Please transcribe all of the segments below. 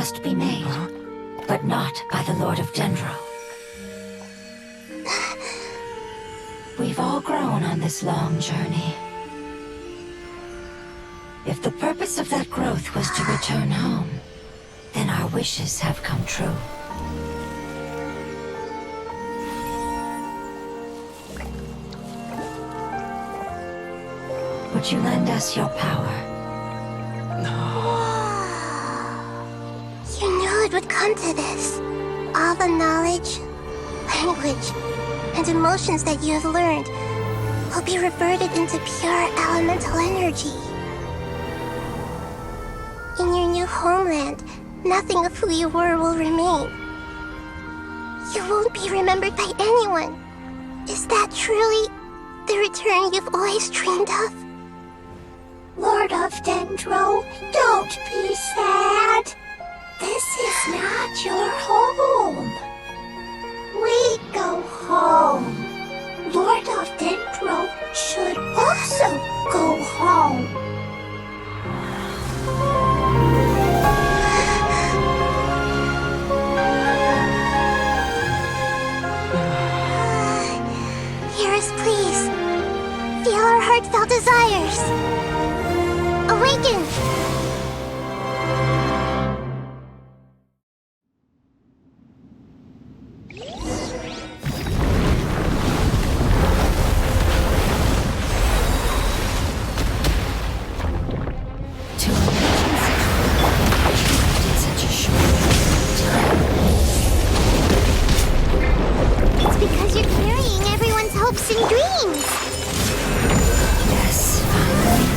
must be made, but not by the Lord of Dendro. We've all grown on this long journey. If the purpose of that growth was to return home, then our wishes have come true. Would you lend us your power? You knew it would come to this. All the knowledge, language, and emotions that you have learned will be reverted into pure elemental energy. In your new homeland, nothing of who you were will remain. You won't be remembered by anyone. Is that truly the return you've always dreamed of? Lord of Dendro, don't be sad. This is not your home. We go home. Lord of Dendro should also go home. Hear us, please. Feel our heartfelt desires. Awaken! To imagine such a short time. It's because you're carrying everyone's hopes and dreams. Yes, finally.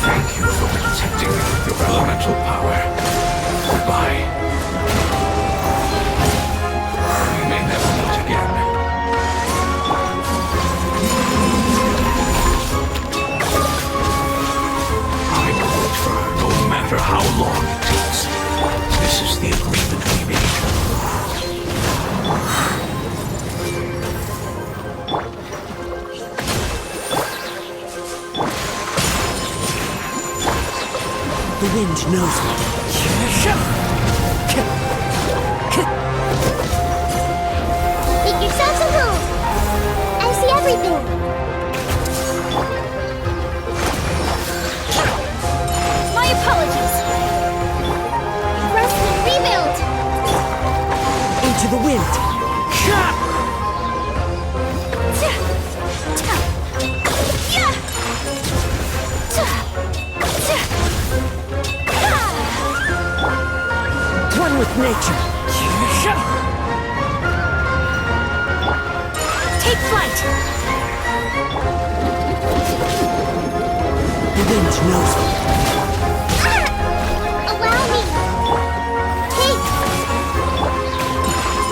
Thank you for protecting me with your elemental power. Goodbye. We may never meet again. I will wait for her no matter how long it takes. This is the agreement we made. The wind knows me. Make yourselves at home. I see everything. My apologies. Rest and rebuild. Into the wind. One with nature. Take flight. The wind knows me. Allow me. Take.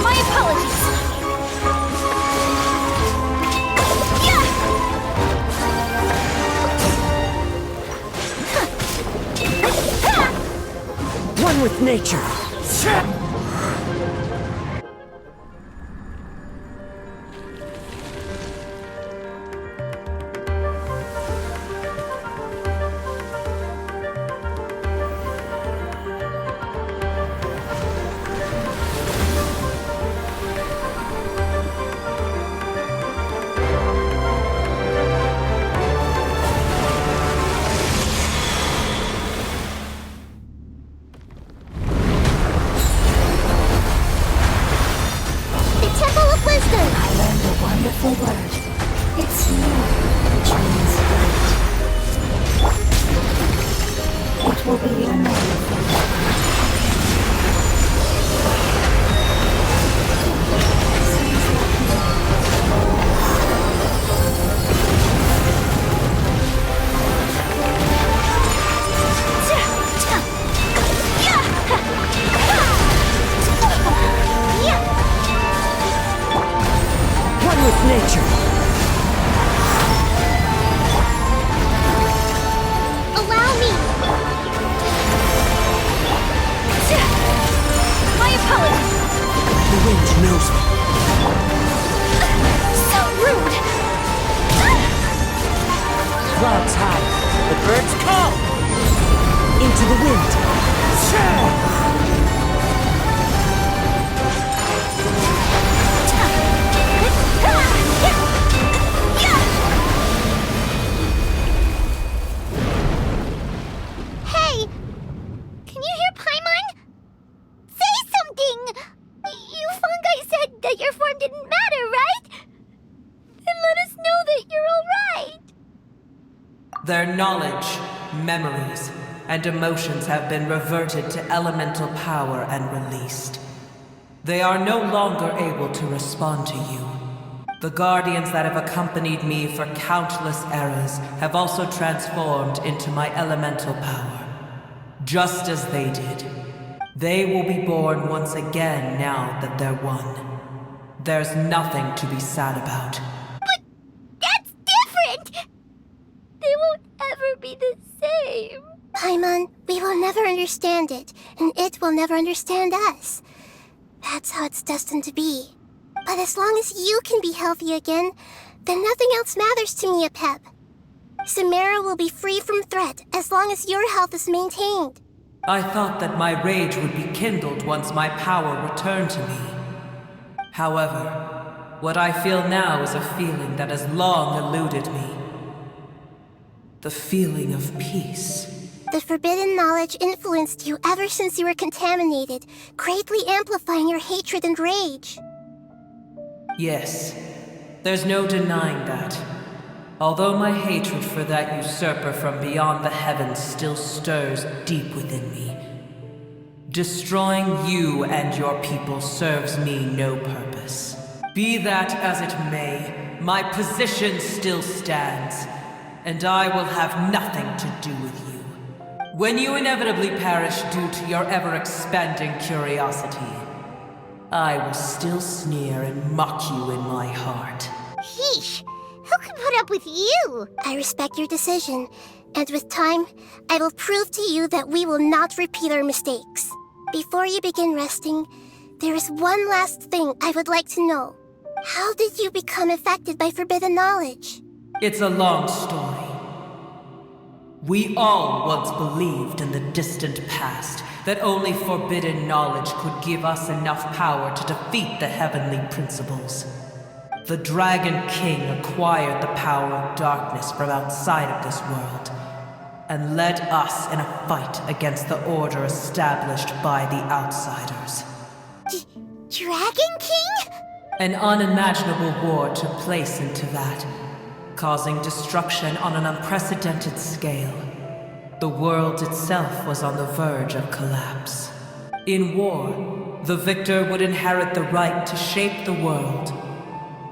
My apologies. One with nature. Wonderful word. It's new, which means light. It will be your name. One with nature. knows me. So rude! Clouds high, the birds call. Into the wind. Hey! Can you hear Paimon? Say something! You fungi said that your form didn't matter, right? Then let us know that you're alright! Their knowledge, memories, and emotions have been reverted to elemental power and released. They are no longer able to respond to you. The guardians that have accompanied me for countless eras have also transformed into my elemental power, just as they did. They will be born once again now that they're one. There's nothing to be sad about. But that's different! They won't ever be the same. Paimon, we will never understand it, and it will never understand us. That's how it's destined to be. But as long as you can be healthy again, then nothing else matters to me, Apep. Samara will be free from threat as long as your health is maintained. I thought that my rage would be kindled once my power returned to me. However, what I feel now is a feeling that has long eluded me. The feeling of peace. The forbidden knowledge influenced you ever since you were contaminated, greatly amplifying your hatred and rage. Yes, there's no denying that. Although my hatred for that usurper from beyond the heavens still stirs deep within me, destroying you and your people serves me no purpose. Be that as it may, my position still stands, and I will have nothing to do with you. When you inevitably perish due to your ever-expanding curiosity, I will still sneer and mock you in my heart. Sheesh! Who can put up with you? I respect your decision, and with time, I will prove to you that we will not repeat our mistakes. Before you begin resting, there is one last thing I would like to know. How did you become affected by forbidden knowledge? It's a long story. We all once believed in the distant past that only forbidden knowledge could give us enough power to defeat the heavenly principles. The Dragon King acquired the power of darkness from outside of this world, and led us in a fight against the order established by the outsiders. Dragon King? An unimaginable war took place into that, causing destruction on an unprecedented scale. The world itself was on the verge of collapse. In war, the victor would inherit the right to shape the world,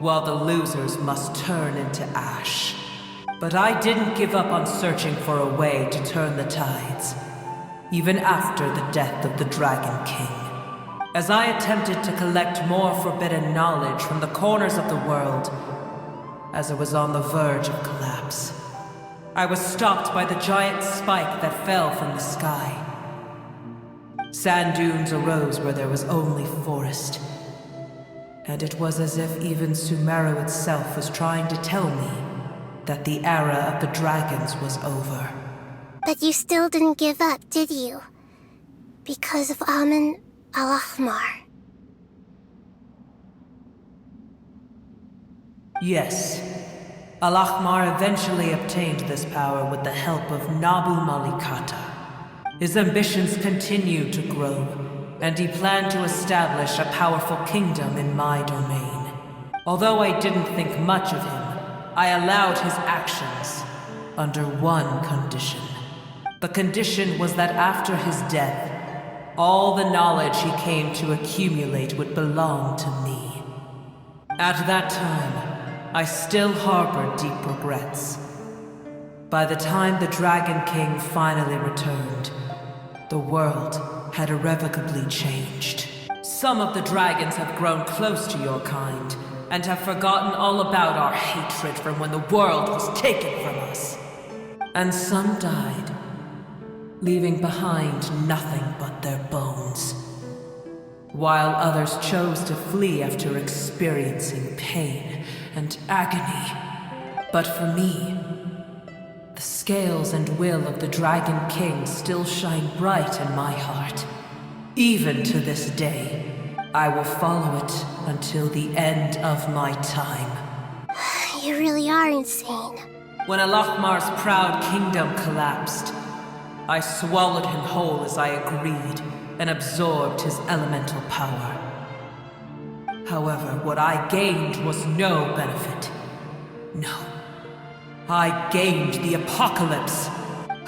while the losers must turn into ash. But I didn't give up on searching for a way to turn the tides, even after the death of the Dragon King. As I attempted to collect more forbidden knowledge from the corners of the world, as it was on the verge of collapse, I was stopped by the giant spike that fell from the sky. Sand dunes arose where there was only forest, and it was as if even Sumeru itself was trying to tell me that the era of the dragons was over. But you still didn't give up, did you? Because of Amun al-Ahmar. Yes. Al-Ahmar eventually obtained this power with the help of Nabu Malikata. His ambitions continued to grow, and he planned to establish a powerful kingdom in my domain. Although I didn't think much of him, I allowed his actions under one condition. The condition was that after his death, all the knowledge he came to accumulate would belong to me. At that time, I still harbored deep regrets. By the time the Dragon King finally returned, the world had irrevocably changed. Some of the dragons have grown close to your kind, and have forgotten all about our hatred from when the world was taken from us. And some died, leaving behind nothing but their bones. while others chose to flee after experiencing pain and agony. But for me, the scales and will of the Dragon King still shine bright in my heart. Even to this day, I will follow it until the end of my time. You really are insane. When Alachmar's proud kingdom collapsed, I swallowed him whole as I agreed and absorbed his elemental power. However, what I gained was no benefit. No. I gained the apocalypse.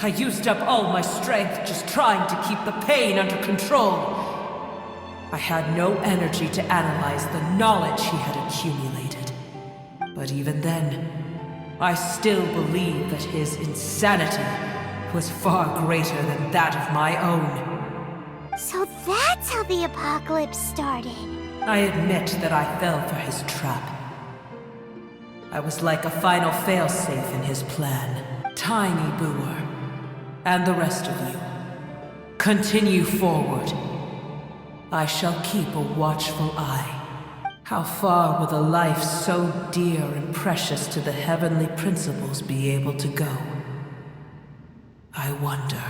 I used up all my strength just trying to keep the pain under control. I had no energy to analyze the knowledge he had accumulated. But even then, I still believed that his insanity was far greater than that of my own. So that's how the apocalypse started. I admit that I fell for his trap. I was like a final failsafe in his plan. Tiny Booer, and the rest of you, continue forward. I shall keep a watchful eye. How far will a life so dear and precious to the heavenly principles be able to go? I wonder.